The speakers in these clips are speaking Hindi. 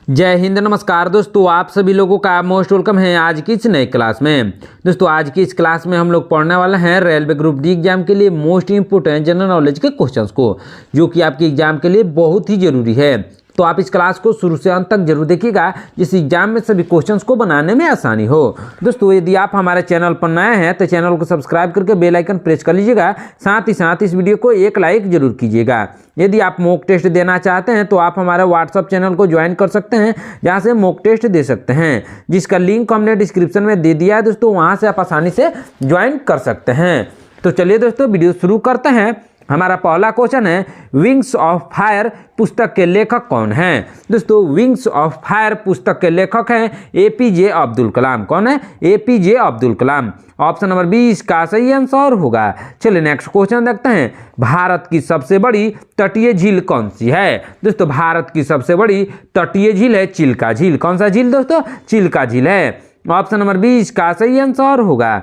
जय हिंद, नमस्कार दोस्तों। आप सभी लोगों का मोस्ट वेलकम है आज की इस नई क्लास में। दोस्तों आज की इस क्लास में हम लोग पढ़ने वाले हैं रेलवे ग्रुप डी एग्जाम के लिए मोस्ट इंपोर्टेंट जनरल नॉलेज के क्वेश्चंस को, जो कि आपके एग्जाम के लिए बहुत ही जरूरी है। तो आप इस क्लास को शुरू से अंत तक जरूर देखिएगा, जिस एग्जाम में सभी क्वेश्चंस को बनाने में आसानी हो। दोस्तों यदि आप हमारे चैनल पर नए हैं तो चैनल को सब्सक्राइब करके बेल आइकन प्रेस कर लीजिएगा। साथ ही साथ इस वीडियो को एक लाइक जरूर कीजिएगा। यदि आप मॉक टेस्ट देना चाहते हैं तो आप हमारे व्हाट्सअप चैनल को ज्वाइन कर सकते हैं, जहां से मॉक टेस्ट दे सकते हैं, जिसका लिंक हमने डिस्क्रिप्शन में दे दिया है दोस्तों। वहां से आप आसानी से ज्वाइन कर सकते हैं। तो चलिए दोस्तों वीडियो शुरू करते हैं। हमारा पहला क्वेश्चन है, विंग्स ऑफ फायर पुस्तक के लेखक कौन हैं? दोस्तों विंग्स ऑफ फायर पुस्तक के लेखक हैं एपीजे अब्दुल कलाम। कौन है? APJ Abdul Kalam. Option number 20 का सही आंसर होगा। चलिए नेक्स्ट क्वेश्चन देखते हैं, भारत की सबसे बड़ी तटीय झील कौन सी है? दोस्तों भारत की सबसे बड़ी तटीय झील है चिल्का झील। कौन सा झील दोस्तों? चिल्का झील है। ऑप्शन नंबर 20 का सही आंसर होगा।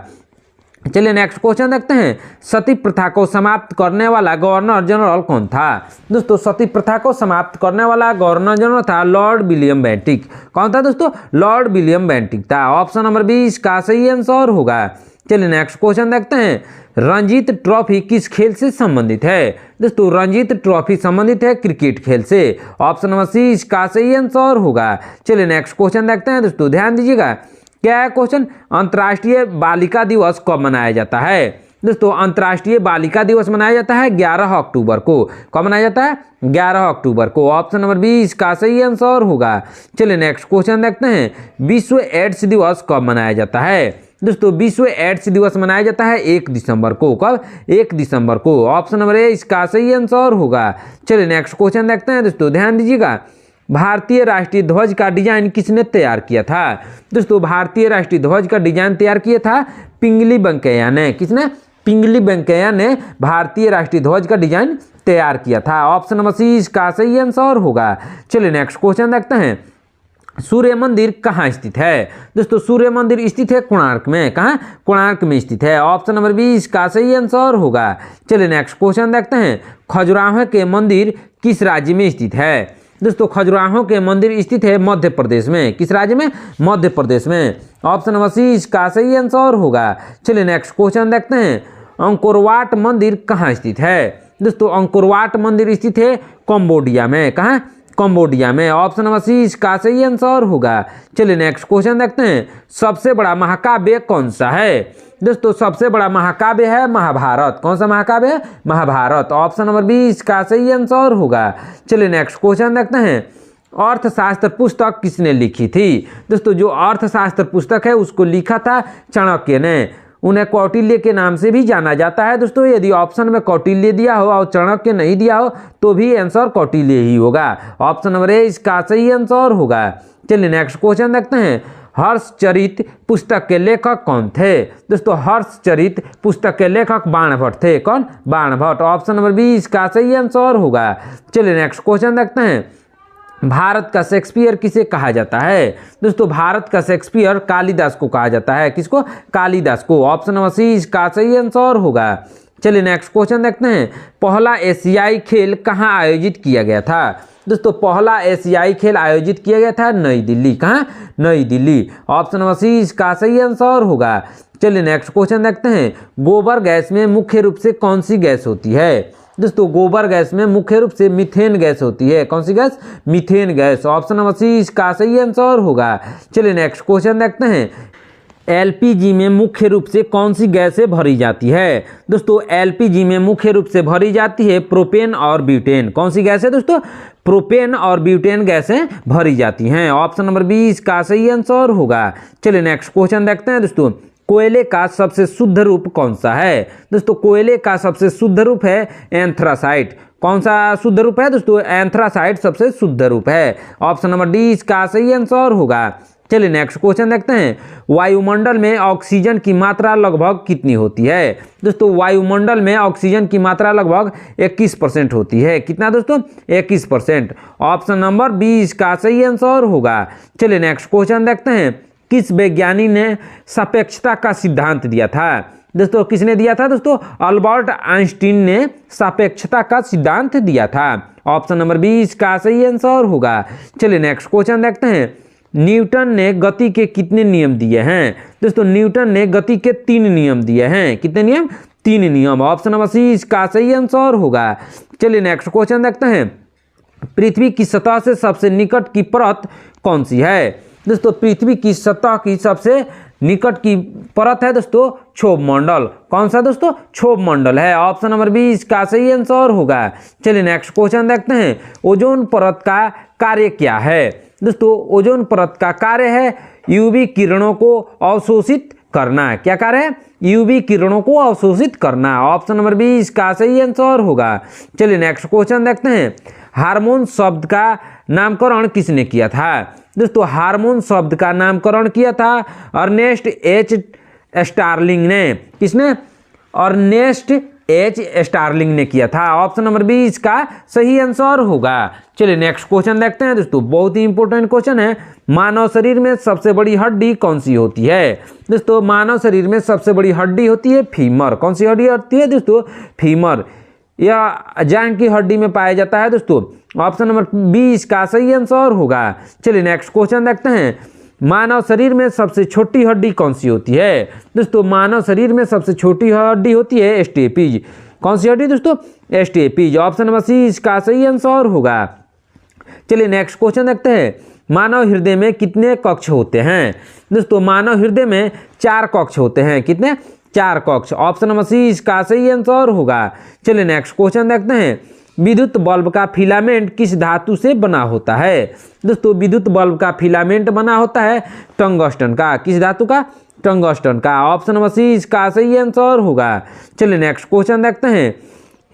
चलिए नेक्स्ट क्वेश्चन देखते हैं, सती प्रथा को समाप्त करने वाला गवर्नर जनरल कौन था? दोस्तों सती प्रथा को समाप्त करने वाला गवर्नर जनरल था लॉर्ड विलियम बेंटिक। कौन था दोस्तों? लॉर्ड विलियम बेंटिक था। ऑप्शन नंबर 20 का सही आंसर होगा। चलिए नेक्स्ट क्वेश्चन देखते हैं, रणजीत ट्रॉफी किस खेल से संबंधित है? दोस्तों रणजीत ट्रॉफी संबंधित है क्रिकेट खेल से। ऑप्शन नंबर 20 का सही आंसर होगा। चलिए नेक्स्ट क्वेश्चन देखते हैं दोस्तों, ध्यान दीजिएगा। क्या है क्वेश्चन? अंतर्राष्ट्रीय बालिका दिवस कब मनाया जाता है? दोस्तों अंतर्राष्ट्रीय बालिका दिवस मनाया जाता है 11 अक्टूबर को। कब मनाया जाता है? 11 अक्टूबर को। ऑप्शन नंबर 20 का सही आंसर होगा। चलिए नेक्स्ट क्वेश्चन देखते हैं, विश्व एड्स दिवस कब मनाया जाता है? दोस्तों विश्व एड्स दिवस मनाया जाता है 1 दिसंबर को। कब? 1 दिसंबर को। ऑप्शन नंबर ए इसका सही आंसर होगा। चलिए नेक्स्ट क्वेश्चन देखते हैं दोस्तों, ध्यान दीजिएगा। भारतीय राष्ट्रीय ध्वज का डिजाइन किसने तैयार किया था? दोस्तों भारतीय राष्ट्रीय ध्वज का डिजाइन तैयार किया था पिंगली वेंकैया ने। किसने? पिंगली वेंकैया ने भारतीय राष्ट्रीय ध्वज का डिजाइन तैयार किया था। ऑप्शन नंबर सी इसका सही आंसर होगा। चलिए नेक्स्ट क्वेश्चन देखते हैं, सूर्य मंदिर कहाँ स्थित है? दोस्तों सूर्य मंदिर स्थित है कोणार्क में। कहाँ? कोणार्क में स्थित है। ऑप्शन नंबर 20 का सही आंसर होगा। चलिए नेक्स्ट क्वेश्चन देखते हैं, खजुराहो के मंदिर किस राज्य में स्थित है? दोस्तों खजुराहो के मंदिर स्थित है मध्य प्रदेश में। किस राज्य में? मध्य प्रदेश में। ऑप्शन नंबर सी इसका सही आंसर होगा। चलिए नेक्स्ट क्वेश्चन देखते हैं, अंकोरवाट मंदिर कहाँ स्थित है? दोस्तों अंकोरवाट मंदिर स्थित है कंबोडिया में। कहाँ? कंबोडिया में। ऑप्शन नंबर सी इसका सही आंसर होगा। चलिए नेक्स्ट क्वेश्चन देखते हैं, सबसे बड़ा महाकाव्य कौन सा है? दोस्तों सबसे बड़ा महाकाव्य है महाभारत। कौन सा महाकाव्य है? महाभारत। ऑप्शन नंबर 20 का सही आंसर होगा। चलिए नेक्स्ट क्वेश्चन देखते हैं, अर्थशास्त्र पुस्तक किसने लिखी थी? दोस्तों जो अर्थशास्त्र पुस्तक है उसको लिखा था चाणक्य ने। उन्हें कौटिल्य के नाम से भी जाना जाता है। दोस्तों यदि ऑप्शन में कौटिल्य दिया हो और चाणक्य नहीं दिया हो तो भी आंसर कौटिल्य ही होगा। ऑप्शन नंबर ए इसका सही आंसर होगा। चलिए नेक्स्ट क्वेश्चन देखते हैं, हर्षचरित पुस्तक के लेखक कौन थे? दोस्तों हर्षचरित पुस्तक के लेखक बाणभट्ट थे। कौन? बाणभट्ट। ऑप्शन नंबर 20 का सही आंसर होगा। चलिए नेक्स्ट क्वेश्चन देखते हैं, भारत का शेक्सपियर किसे कहा जाता है? दोस्तों भारत का शेक्सपियर कालिदास को कहा जाता है। किसको? कालिदास को। ऑप्शन नंबर सी इसका सही आंसर होगा। चलिए नेक्स्ट क्वेश्चन देखते हैं, पहला एशियाई खेल कहाँ आयोजित किया गया था? दोस्तों पहला एशियाई खेल आयोजित किया गया था नई दिल्ली। कहाँ? नई दिल्ली। ऑप्शन नंबर सी इसका सही आंसर होगा। चलिए नेक्स्ट क्वेश्चन देखते हैं, गोबर गैस में मुख्य रूप से कौन सी गैस होती है? दोस्तों गोबर गैस में मुख्य रूप से मीथेन गैस होती है। कौन सी gas? Methane gas. Option number C इसका सही आंसर होगा। चलिए नेक्स्ट क्वेश्चन देखते हैं, एलपीजी में मुख्य रूप से कौन सी गैसें भरी जाती है? दोस्तों एलपीजी में मुख्य रूप से भरी जाती है प्रोपेन और ब्यूटेन। कौन सी गैस है दोस्तों? प्रोपेन और ब्यूटेन गैसें भरी जाती हैं। ऑप्शन नंबर 20 का सही आंसर होगा। चलिए नेक्स्ट क्वेश्चन देखते हैं दोस्तों, कोयले का सबसे शुद्ध रूप कौन सा है? दोस्तों कोयले का सबसे शुद्ध रूप है एंथ्रासाइट। कौन सा शुद्ध रूप है दोस्तों? एंथ्रासाइट सबसे शुद्ध रूप है। ऑप्शन नंबर 20 का सही आंसर होगा। चलिए नेक्स्ट क्वेश्चन देखते हैं, वायुमंडल में ऑक्सीजन की मात्रा लगभग कितनी होती है? दोस्तों वायुमंडल में ऑक्सीजन की मात्रा लगभग 21% होती है। कितना दोस्तों? 21%। ऑप्शन नंबर 20 का सही आंसर होगा। चलिए नेक्स्ट क्वेश्चन देखते हैं, किस वैज्ञानिक ने सापेक्षता का सिद्धांत दिया था? दोस्तों किसने दिया था दोस्तों? अल्बर्ट आइंस्टीन ने सापेक्षता का सिद्धांत दिया था। ऑप्शन नंबर बी इसका सही आंसर होगा। चलिए नेक्स्ट क्वेश्चन देखते हैं। न्यूटन ने गति के कितने नियम दिए हैं? दोस्तों न्यूटन ने गति के 3 नियम दिए हैं। कितने नियम? 3 नियम। ऑप्शन नंबर सी इसका सही आंसर होगा। चलिए नेक्स्ट क्वेश्चन देखते हैं। पृथ्वी की सतह से सबसे निकट की परत कौन सी है? दोस्तों पृथ्वी की सतह की सबसे निकट की परत है दोस्तों क्षोभ मंडल। कौन सा दोस्तों? क्षोभ मंडल है। ऑप्शन नंबर बी इसका सही आंसर होगा। चलिए नेक्स्ट क्वेश्चन देखते हैं। ओजोन परत का कार्य क्या है? दोस्तों ओजोन परत का कार्य है यूवी किरणों को अवशोषित करना। क्या कार्य है? यूवी किरणों को अवशोषित करना। ऑप्शन नंबर बी इसका सही आंसर होगा। चलिए नेक्स्ट क्वेश्चन देखते हैं। हार्मोन शब्द का नामकरण किसने किया था? दोस्तों हार्मोन शब्द का नामकरण किया था अर्नेस्ट एच स्टार्लिंग ने। किसने? अर्नेस्ट एच स्टार्लिंग ने किया था। ऑप्शन नंबर बी इसका सही आंसर होगा। चलिए नेक्स्ट क्वेश्चन देखते हैं दोस्तों, बहुत ही इंपॉर्टेंट क्वेश्चन है। मानव शरीर में सबसे बड़ी हड्डी कौन सी होती है? दोस्तों मानव शरीर में सबसे बड़ी हड्डी होती है फीमर। कौन सी हड्डी होती है दोस्तों? फीमर। यह जांघ की हड्डी में पाया जाता है दोस्तों। ऑप्शन नंबर बी इसका सही आंसर होगा। चलिए नेक्स्ट क्वेश्चन देखते हैं। मानव शरीर में सबसे छोटी हड्डी कौन सी होती है? दोस्तों मानव शरीर में सबसे छोटी हड्डी होती है स्टेपीज। कौन सी हड्डी दोस्तों? स्टेपीज। ऑप्शन नंबर सी इसका सही आंसर होगा। चलिए नेक्स्ट क्वेश्चन देखते हैं। मानव हृदय में कितने कक्ष होते हैं? दोस्तों मानव हृदय में 4 कक्ष होते हैं। कितने? 4 कक्ष। ऑप्शन नंबर सी इसका सही आंसर होगा। चलिए नेक्स्ट क्वेश्चन देखते हैं। विद्युत बल्ब का फिलामेंट किस धातु से बना होता है? दोस्तों विद्युत बल्ब का फिलामेंट बना होता है टंगस्टन का। किस धातु का? टंगस्टन का। ऑप्शन नंबर सी इसका सही आंसर होगा। चलिए नेक्स्ट क्वेश्चन देखते हैं।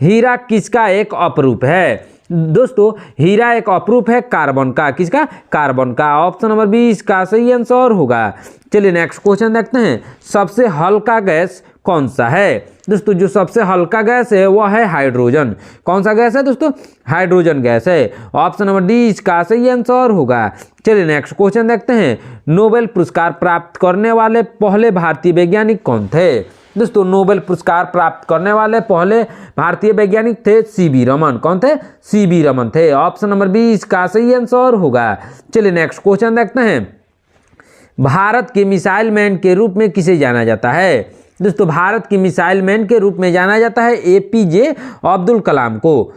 हीरा किसका एक अपरूप है? दोस्तों हीरा एक अपरूप है कार्बन का। किसका? कार्बन का। ऑप्शन नंबर बी इसका सही आंसर होगा। चलिए नेक्स्ट क्वेश्चन देखते हैं। सबसे हल्का गैस कौन सा है? दोस्तों जो सबसे हल्का गैस है वह है हाइड्रोजन। कौन सा गैस है दोस्तों? हाइड्रोजन गैस है। ऑप्शन नंबर डी इसका सही आंसर होगा। चलिए नेक्स्ट क्वेश्चन देखते हैं। नोबेल पुरस्कार प्राप्त करने वाले पहले भारतीय वैज्ञानिक कौन थे? दोस्तों नोबेल पुरस्कार प्राप्त करने वाले पहले भारतीय वैज्ञानिक थे सीवी रमन। कौन थे? सीवी रमन थे। ऑप्शन नंबर बी इसका सही आंसर होगा। चलिए नेक्स्ट क्वेश्चन देखते हैं। भारत के मिसाइल मैन के रूप में किसे जाना जाता है? दोस्तों भारत की मिसाइल मैन के रूप में जाना जाता है एपीजे अब्दुल कलाम को।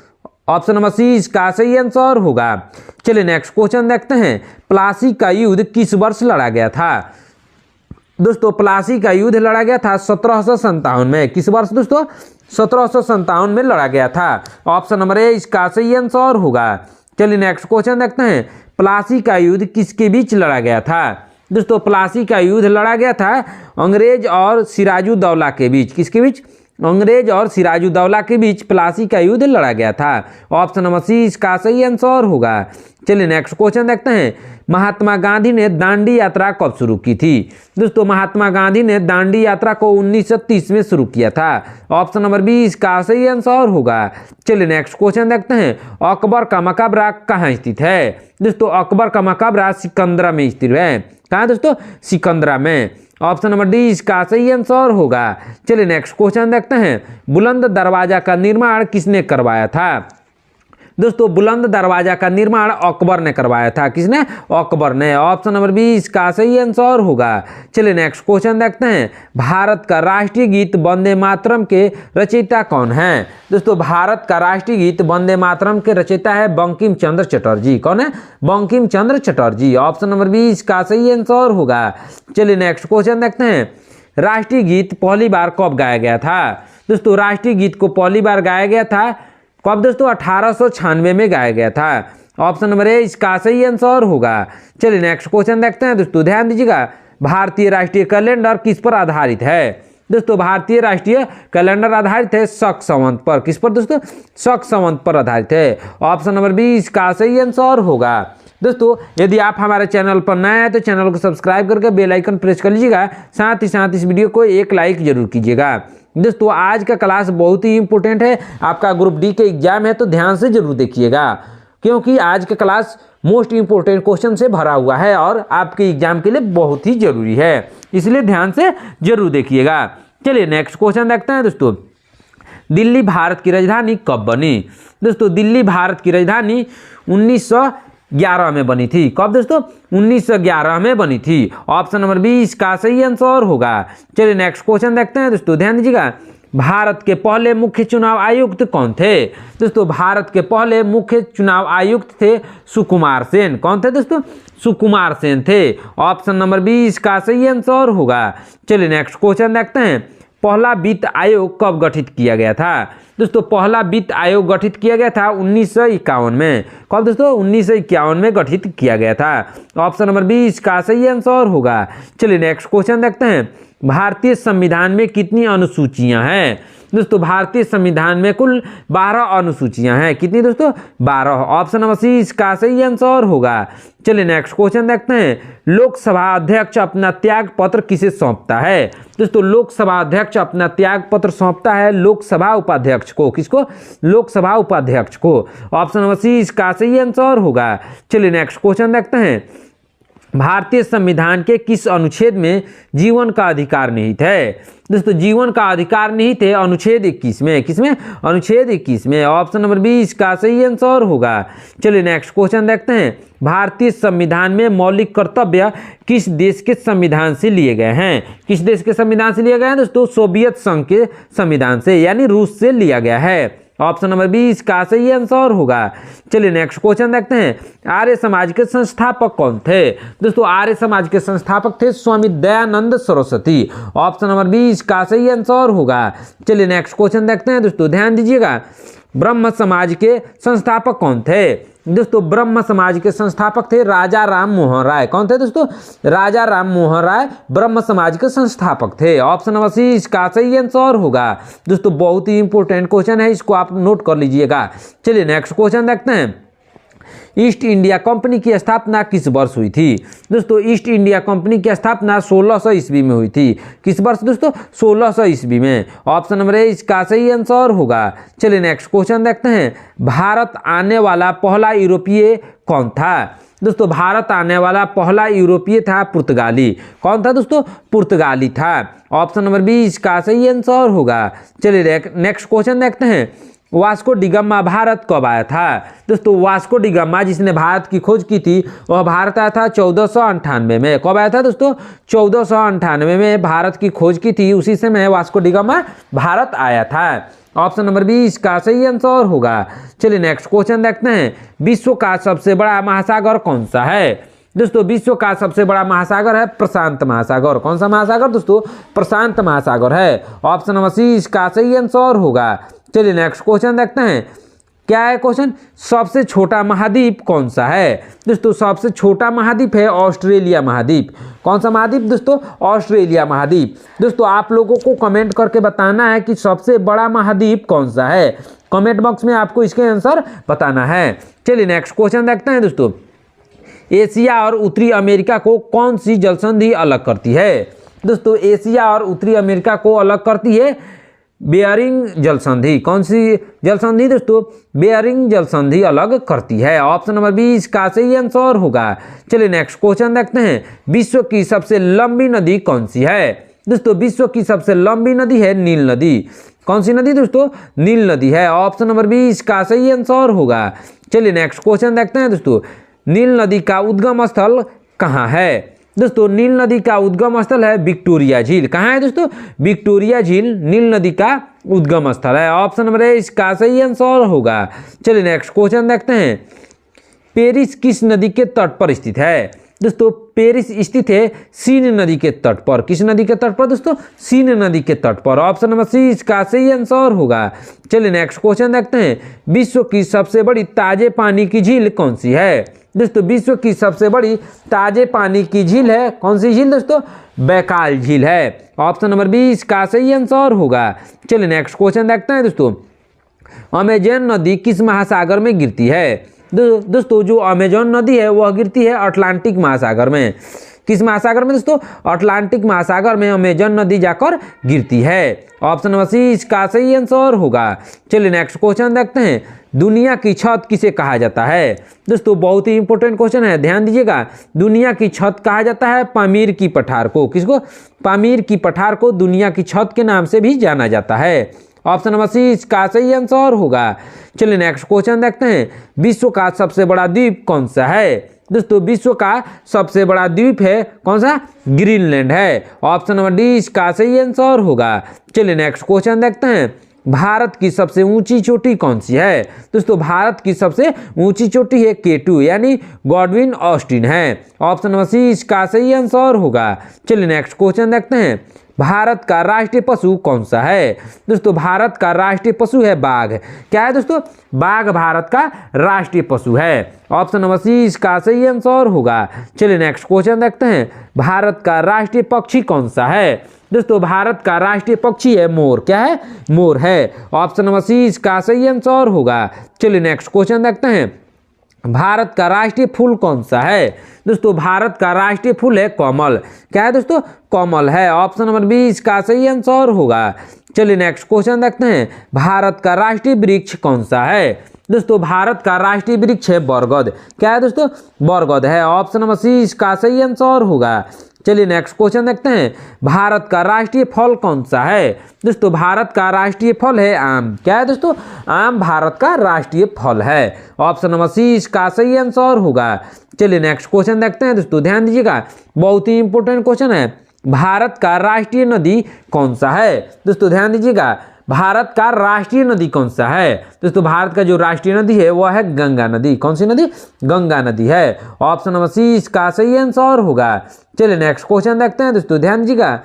ऑप्शन नंबर सी इसका सही आंसर होगा। चलिए नेक्स्ट क्वेश्चन देखते हैं। प्लासी का युद्ध किस वर्ष लड़ा गया था? दोस्तों प्लासी का युद्ध लड़ा गया था 1757 में। किस वर्ष दोस्तों? 1757 में लड़ा गया था। ऑप्शन नंबर ए इसका सही आंसर होगा। चलिए नेक्स्ट क्वेश्चन देखते हैं। प्लासी का युद्ध किसके बीच लड़ा गया था? दोस्तों प्लासी का युद्ध लड़ा गया था अंग्रेज और सिराजुद्दौला के बीच। किसके बीच? अंग्रेज और सिराजुद्दौला के बीच प्लासी का युद्ध लड़ा गया था। ऑप्शन नंबर सी इसका सही आंसर होगा। चलिए नेक्स्ट क्वेश्चन देखते हैं। महात्मा गांधी ने दांडी यात्रा कब शुरू की थी? दोस्तों महात्मा गांधी ने दांडी यात्रा को 1930 में शुरू किया था। ऑप्शन नंबर बी इसका सही आंसर होगा। चलिए नेक्स्ट क्वेश्चन देखते हैं। अकबर का मकबरा कहाँ स्थित है? दोस्तों अकबर का मकबरा सिकंदरा में स्थित है। कहाँ दोस्तों? सिकंदरा में। ऑप्शन नंबर डी इसका सही आंसर होगा। चलिए नेक्स्ट क्वेश्चन देखते हैं। बुलंद दरवाजा का निर्माण किसने करवाया था? दोस्तों बुलंद दरवाजा का निर्माण अकबर ने करवाया था। किसने? अकबर ने। ऑप्शन नंबर बी इसका सही आंसर होगा। चलिए नेक्स्ट क्वेश्चन देखते हैं। भारत का राष्ट्रीय गीत वंदे मातरम के रचयिता कौन है? दोस्तों भारत का राष्ट्रीय गीत वंदे मातरम के रचयिता है बंकिम चंद्र चटर्जी। कौन है? Bankim Chandra Chatterjee. Option number B इसका सही आंसर होगा। चलिए नेक्स्ट क्वेश्चन देखते हैं। राष्ट्रीय गीत पहली बार कब गाया गया था? दोस्तों राष्ट्रीय गीत को पहली बार गाया गया था कब दोस्तों? 1896 में गाया गया था। ऑप्शन नंबर ए इसका सही आंसर होगा। चलिए नेक्स्ट क्वेश्चन देखते हैं दोस्तों, ध्यान दीजिएगा। भारतीय राष्ट्रीय कैलेंडर किस पर आधारित है? दोस्तों भारतीय राष्ट्रीय कैलेंडर आधारित है शक संवत पर। किस पर दोस्तों? शक संवत पर आधारित है। ऑप्शन नंबर बी इसका सही आंसर होगा। दोस्तों यदि आप हमारे चैनल पर नए हैं तो चैनल को सब्सक्राइब करके बेल आइकन प्रेस कर लीजिएगा। साथ ही साथ इस वीडियो को एक लाइक जरूर कीजिएगा। दोस्तों आज का क्लास बहुत ही इंपॉर्टेंट है। आपका ग्रुप डी के एग्जाम है तो ध्यान से जरूर देखिएगा, क्योंकि आज का क्लास मोस्ट इंपॉर्टेंट क्वेश्चन से भरा हुआ है और आपके एग्जाम के लिए बहुत ही जरूरी है, इसलिए ध्यान से जरूर देखिएगा। चलिए नेक्स्ट क्वेश्चन देखते हैं दोस्तों। दिल्ली भारत की राजधानी कब बनी? दोस्तों दिल्ली भारत की राजधानी 1911 में बनी थी। कब दोस्तों? 1911 में बनी थी। ऑप्शन नंबर 20 का सही आंसर होगा। चलिए नेक्स्ट क्वेश्चन देखते हैं दोस्तों, ध्यान दीजिएगा। भारत के पहले मुख्य चुनाव आयुक्त कौन थे? दोस्तों भारत के पहले मुख्य चुनाव आयुक्त थे सुकुमार सेन। कौन थे दोस्तों? सुकुमार सेन थे। ऑप्शन नंबर 20 का सही आंसर होगा। चलिए नेक्स्ट क्वेश्चन देखते हैं। पहला वित्त आयोग कब गठित किया गया था? दोस्तों पहला वित्त आयोग गठित किया गया था 1951 में। कब दोस्तों? 1951 में गठित किया गया था। ऑप्शन नंबर 20 का सही आंसर होगा। चलिए नेक्स्ट क्वेश्चन देखते हैं। भारतीय संविधान में कितनी अनुसूचियां हैं? दोस्तों भारतीय संविधान में कुल 12 अनुसूचियां हैं। कितनी दोस्तों? 12। ऑप्शन नंबर 20 का सही आंसर होगा। चलिए नेक्स्ट क्वेश्चन देखते हैं। लोकसभा अध्यक्ष अपना त्याग पत्र किसे सौंपता है? दोस्तों लोकसभा अध्यक्ष अपना त्याग पत्र सौंपता है लोकसभा उपाध्यक्ष को। किसको? लोकसभा उपाध्यक्ष को। ऑप्शन नंबर 20 का सही आंसर होगा। चलिए नेक्स्ट क्वेश्चन देखते हैं। भारतीय संविधान के किस अनुच्छेद में जीवन का अधिकार निहित है? दोस्तों जीवन का अधिकार निहित है अनुच्छेद 21 में। किसमें? अनुच्छेद 21 में। ऑप्शन नंबर 20 का सही आंसर होगा। चलिए नेक्स्ट क्वेश्चन देखते हैं। भारतीय संविधान में मौलिक कर्तव्य किस देश के संविधान से लिए गए हैं? किस देश के संविधान से लिए गए हैं दोस्तों? सोवियत संघ के संविधान से, यानी रूस से लिया गया है। ऑप्शन नंबर 20 का सही आंसर होगा। चलिए नेक्स्ट क्वेश्चन देखते हैं। आर्य समाज के संस्थापक कौन थे? दोस्तों आर्य समाज के संस्थापक थे स्वामी दयानंद सरस्वती। ऑप्शन नंबर 20 का सही आंसर होगा। चलिए नेक्स्ट क्वेश्चन देखते हैं दोस्तों, ध्यान दीजिएगा। ब्रह्म समाज के संस्थापक कौन थे? दोस्तों ब्रह्म समाज के संस्थापक थे राजा राम मोहन राय। कौन थे दोस्तों? राजा राम मोहन राय ब्रह्म समाज के संस्थापक थे। ऑप्शन नंबर 20 का सही आंसर होगा। दोस्तों बहुत ही इंपॉर्टेंट क्वेश्चन है, इसको आप नोट कर लीजिएगा। चलिए नेक्स्ट क्वेश्चन देखते हैं। ईस्ट इंडिया कंपनी की स्थापना किस वर्ष हुई थी? दोस्तों ईस्ट इंडिया कंपनी की स्थापना 1600 ईस्वी में हुई थी। किस वर्ष दोस्तों? 1600 ईस्वी में। ऑप्शन नंबर 20 का सही आंसर होगा। चलिए नेक्स्ट क्वेश्चन देखते हैं। भारत आने वाला पहला यूरोपीय कौन था? दोस्तों भारत आने वाला पहला यूरोपीय था पुर्तगाली। कौन था दोस्तों? पुर्तगाली था। ऑप्शन नंबर 20 का सही आंसर होगा। चलिए नेक्स्ट क्वेश्चन देखते हैं। वास्को डिगामा भारत कब आया था? दोस्तों वास्को डिगामा जिसने भारत की खोज की थी वह भारत आया था 1498 में। कब आया था दोस्तों? 1498 में भारत की खोज की थी, उसी समय वास्को डिगामा भारत आया था। ऑप्शन नंबर 20 का सही आंसर होगा। चलिए नेक्स्ट क्वेश्चन देखते हैं। विश्व का सबसे बड़ा महासागर कौन सा है? दोस्तों विश्व का सबसे बड़ा महासागर है प्रशांत महासागर। कौन सा महासागर दोस्तों? प्रशांत महासागर है। ऑप्शन नंबर 20 का सही आंसर होगा। चलिए नेक्स्ट क्वेश्चन देखते हैं। क्या है क्वेश्चन? सबसे छोटा महाद्वीप कौन सा है? दोस्तों सबसे छोटा महाद्वीप है ऑस्ट्रेलिया महाद्वीप। कौन सा महाद्वीप दोस्तों? ऑस्ट्रेलिया महाद्वीप। दोस्तों आप लोगों को कमेंट करके बताना है कि सबसे बड़ा महाद्वीप कौन सा है। कमेंट बॉक्स में आपको इसके आंसर बताना है। चलिए नेक्स्ट क्वेश्चन देखते हैं दोस्तों। एशिया और उत्तरी अमेरिका को कौन सी जलसंधि अलग करती है? दोस्तों एशिया और उत्तरी अमेरिका को अलग करती है बेयरिंग जलसंधि। कौन सी जलसंधि दोस्तों? बेयरिंग जलसंधि अलग करती है। ऑप्शन नंबर 20 का सही आंसर होगा। चलिए नेक्स्ट क्वेश्चन देखते हैं। विश्व की सबसे लंबी नदी कौन सी है? दोस्तों विश्व की सबसे लंबी नदी है नील नदी। कौन सी नदी दोस्तों? नील नदी है। ऑप्शन नंबर 20 का सही आंसर होगा। चलिए नेक्स्ट क्वेश्चन देखते हैं दोस्तों। नील नदी का उद्गम स्थल कहाँ है? दोस्तों नील नदी का उद्गम स्थल है विक्टोरिया झील। कहाँ है दोस्तों? विक्टोरिया झील नील नदी का उद्गम स्थल है। ऑप्शन नंबर 20 का सही आंसर होगा। चलिए नेक्स्ट क्वेश्चन देखते हैं। पेरिस किस नदी के तट पर स्थित है? दोस्तों पेरिस स्थित है सीन नदी के तट पर। किस नदी के तट पर दोस्तों? सीन नदी के तट पर। ऑप्शन नंबर 20 का सही आंसर होगा। चलिए नेक्स्ट क्वेश्चन देखते हैं। विश्व की सबसे बड़ी ताजे पानी की झील कौन सी है? दोस्तों विश्व की सबसे बड़ी ताजे पानी की झील है, कौन सी झील दोस्तों? बैकाल झील है। ऑप्शन नंबर 20 का सही आंसर होगा। चलिए नेक्स्ट क्वेश्चन देखते हैं दोस्तों। अमेजन नदी किस महासागर में गिरती है? दोस्तों जो अमेजन नदी है वह गिरती है अटलांटिक महासागर में। किस महासागर में दोस्तों? अटलांटिक महासागर में अमेजन नदी जाकर गिरती है। ऑप्शन नंबर 20 का सही आंसर होगा। चलिए नेक्स्ट क्वेश्चन देखते हैं। दुनिया की छत किसे कहा जाता है? दोस्तों बहुत ही इंपॉर्टेंट क्वेश्चन है, ध्यान दीजिएगा। दुनिया की छत कहा जाता है पामीर की पठार को। किसको? पामीर की पठार को दुनिया की छत के नाम से भी जाना जाता है। ऑप्शन नंबर सी इसका सही आंसर होगा। चलिए नेक्स्ट क्वेश्चन देखते हैं, विश्व का सबसे बड़ा द्वीप कौन सा है? दोस्तों विश्व का सबसे बड़ा द्वीप है कौन सा? ग्रीनलैंड है। ऑप्शन नंबर डी इसका सही आंसर होगा। चलिए नेक्स्ट क्वेश्चन देखते हैं, भारत की सबसे ऊंची चोटी कौन सी है? दोस्तों भारत की सबसे ऊंची चोटी है K2 यानी गॉडविन ऑस्टिन है। ऑप्शन नंबर सी इसका सही आंसर होगा। चलिए नेक्स्ट क्वेश्चन देखते हैं, भारत का राष्ट्रीय पशु कौन सा है? दोस्तों भारत का राष्ट्रीय पशु है बाघ। क्या है दोस्तों? बाघ भारत का राष्ट्रीय पशु है। ऑप्शन नंबर सी इसका सही आंसर होगा। चलिए नेक्स्ट क्वेश्चन देखते हैं, भारत का राष्ट्रीय पक्षी कौन सा है? दोस्तों भारत का राष्ट्रीय पक्षी है मोर। क्या है? मोर है। ऑप्शन नंबर सी इसका सही आंसर होगा। चलिए नेक्स्ट क्वेश्चन देखते हैं, भारत का राष्ट्रीय फूल कौन सा है? दोस्तों भारत का राष्ट्रीय फूल है कमल। क्या है दोस्तों? कमल है। ऑप्शन नंबर बी इसका सही आंसर होगा। चलिए नेक्स्ट क्वेश्चन देखते हैं, भारत का राष्ट्रीय वृक्ष कौन सा है? दोस्तों भारत का राष्ट्रीय वृक्ष है बरगद। क्या है दोस्तों? बरगद है। ऑप्शन नंबर सी इसका सही आंसर होगा। चलिए नेक्स्ट क्वेश्चन देखते हैं, भारत का राष्ट्रीय फल कौन सा है? दोस्तों भारत का राष्ट्रीय फल है आम। क्या है दोस्तों? आम भारत का राष्ट्रीय फल है। ऑप्शन नंबर सी इसका सही आंसर होगा। चलिए नेक्स्ट क्वेश्चन देखते हैं दोस्तों, ध्यान दीजिएगा बहुत ही इंपॉर्टेंट क्वेश्चन है, भारत का राष्ट्रीय नदी कौन सा है? दोस्तों ध्यान दीजिएगा, भारत का राष्ट्रीय नदी कौन सा है? दोस्तों भारत का जो राष्ट्रीय नदी है वह है गंगा नदी। कौन सी नदी? गंगा नदी है। ऑप्शन नंबर सी इसका सही आंसर होगा। चलिए नेक्स्ट क्वेश्चन देखते हैं दोस्तों, ध्यान दीजिएगा,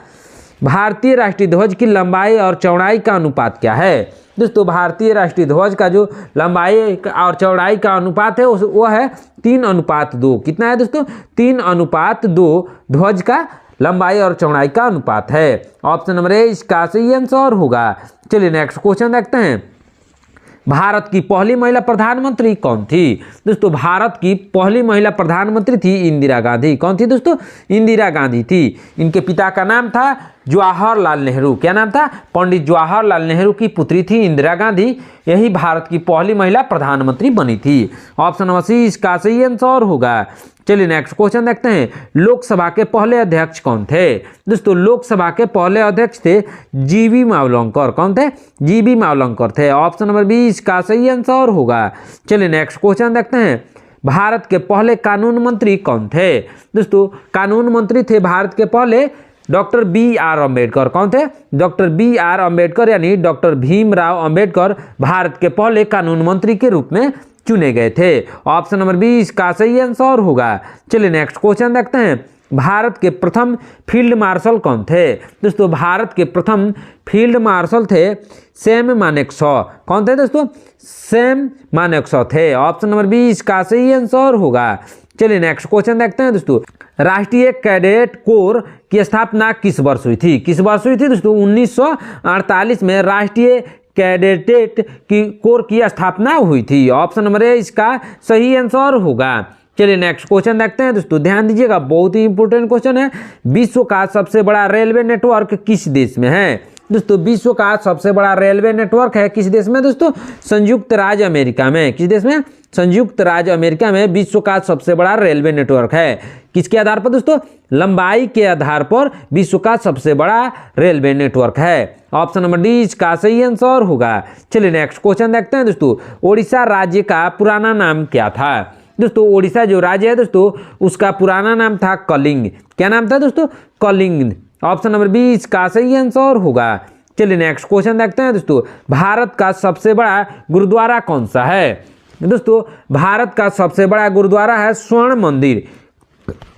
भारतीय राष्ट्रीय ध्वज की लंबाई और चौड़ाई का अनुपात क्या है? दोस्तों भारतीय राष्ट्रीय ध्वज का जो लंबाई और चौड़ाई का अनुपात है वह है 3:2। कितना है दोस्तों? 3:2 ध्वज का लंबाई और चौड़ाई का अनुपात है। ऑप्शन नंबर ए इसका सही आंसर होगा। चलिए नेक्स्ट क्वेश्चन देखते हैं, भारत की पहली महिला प्रधानमंत्री कौन थी? दोस्तों भारत की पहली महिला प्रधानमंत्री थी इंदिरा गांधी। कौन थी दोस्तों? इंदिरा गांधी थी। इनके पिता का नाम था जवाहरलाल नेहरू। क्या नाम था? पंडित जवाहरलाल नेहरू की पुत्री थी इंदिरा गांधी। यही भारत की पहली महिला प्रधानमंत्री बनी थी। ऑप्शन नंबर सी इसका सही आंसर होगा। चलिए नेक्स्ट क्वेश्चन देखते हैं, लोकसभा के पहले अध्यक्ष कौन थे? दोस्तों लोकसभा के पहले अध्यक्ष थे जीबी मावलंकर। कौन थे? जीबी मावलंकर थे। ऑप्शन नंबर बी इसका सही आंसर होगा। चलिए नेक्स्ट क्वेश्चन देखते हैं, भारत के पहले कानून मंत्री कौन थे? दोस्तों कानून मंत्री थे भारत के पहले डॉक्टर B.R. अम्बेडकर। कौन थे? Doctor B.R. अम्बेडकर यानी डॉक्टर भीमराव अम्बेडकर भारत के पहले कानून मंत्री के रूप में चुने गए थे। ऑप्शन नंबर बी इसका सही आंसर होगा। चलिए नेक्स्ट क्वेश्चन देखते हैं, भारत के प्रथम फील्ड मार्शल कौन थे? दोस्तों भारत के प्रथम फील्ड मार्शल थे सैम मानेकशॉ। कौन थे दोस्तों? सैम मानेकशॉ थे। ऑप्शन नंबर बी इसका सही आंसर होगा। चलिए नेक्स्ट क्वेश्चन देखते हैं दोस्तों, राष्ट्रीय कैडेट कोर की स्थापना किस वर्ष हुई थी? किस वर्ष हुई थी दोस्तों? 1948 में राष्ट्रीय कैडेट की कोर की स्थापना हुई थी। ऑप्शन नंबर ए इसका सही आंसर होगा। चलिए नेक्स्ट क्वेश्चन देखते हैं दोस्तों, ध्यान दीजिएगा बहुत ही इंपॉर्टेंट क्वेश्चन है, विश्व का सबसे बड़ा रेलवे नेटवर्क किस देश में है? दोस्तों विश्व का सबसे बड़ा रेलवे नेटवर्क है किस देश में दोस्तों? संयुक्त राज्य अमेरिका में। किस देश में? संयुक्त राज्य अमेरिका में विश्व का सबसे बड़ा रेलवे नेटवर्क है। किसके आधार पर दोस्तों? लंबाई के आधार पर विश्व का सबसे बड़ा रेलवे नेटवर्क है। ऑप्शन नंबर डी इसका सही आंसर होगा। चलिए नेक्स्ट क्वेश्चन देखते हैं दोस्तों, ओडिशा राज्य का पुराना नाम क्या था? दोस्तों ओडिशा जो राज्य है दोस्तों उसका पुराना नाम था कलिंग। क्या नाम था दोस्तों? कलिंग। ऑप्शन नंबर बी इसका सही आंसर होगा। चलिए नेक्स्ट क्वेश्चन देखते हैं दोस्तों, भारत का सबसे बड़ा गुरुद्वारा कौन सा है? दोस्तों भारत का सबसे बड़ा गुरुद्वारा है स्वर्ण मंदिर।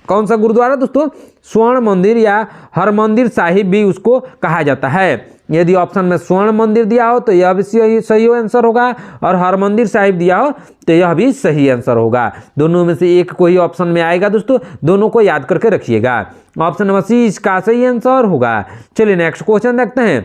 कौन सा गुरुद्वारा दोस्तों? स्वर्ण मंदिर या हरमंदिर साहिब भी उसको कहा जाता है। यदि ऑप्शन में स्वर्ण मंदिर दिया हो तो यह भी सही आंसर होगा, और हरमंदिर साहिब दिया हो तो यह भी सही आंसर होगा। दोनों में से एक कोई ऑप्शन में आएगा दोस्तों, दोनों को याद करके रखिएगा। ऑप्शन नंबर सी इसका सही आंसर होगा। चलिए नेक्स्ट क्वेश्चन देखते हैं,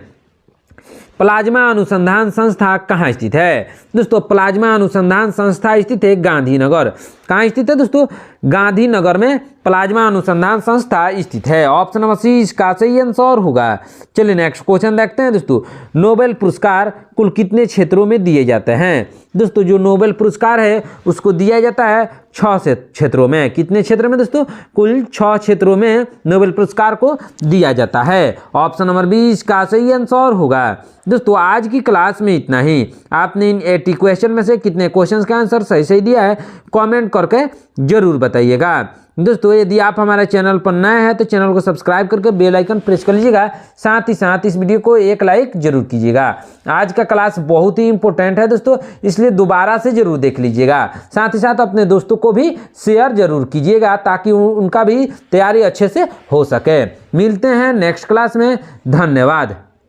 प्लाज्मा अनुसंधान संस्था कहाँ स्थित है? दोस्तों प्लाज्मा अनुसंधान संस्था स्थित है गांधीनगर। कहाँ स्थित है दोस्तों? गांधीनगर में प्लाज्मा अनुसंधान संस्था स्थित है। ऑप्शन नंबर सी इसका सही आंसर होगा। चलिए नेक्स्ट क्वेश्चन देखते हैं दोस्तों। नोबेल पुरस्कार कुल कितने क्षेत्रों में दिए जाते हैं? दोस्तों जो नोबेल पुरस्कार है उसको दिया जाता है 6 क्षेत्रों में। कितने क्षेत्र में दोस्तों? कुल 6 क्षेत्रों में नोबेल पुरस्कार को दिया जाता है। ऑप्शन नंबर 20 का सही आंसर होगा। दोस्तों आज की क्लास में इतना ही। आपने इन 80 क्वेश्चन में से कितने क्वेश्चन का आंसर सही सही दिया है कमेंट करके जरूर बताइएगा। दोस्तों यदि आप हमारे चैनल पर नए हैं तो चैनल को सब्सक्राइब करके बेल आइकन प्रेस कर लीजिएगा। साथ ही साथ इस वीडियो को एक लाइक जरूर कीजिएगा। आज का क्लास बहुत ही इंपॉर्टेंट है दोस्तों, इसलिए दोबारा से जरूर देख लीजिएगा। साथ ही साथ अपने दोस्तों को भी शेयर जरूर कीजिएगा ताकि उनका भी तैयारी अच्छे से हो सके। मिलते हैं नेक्स्ट क्लास में। धन्यवाद।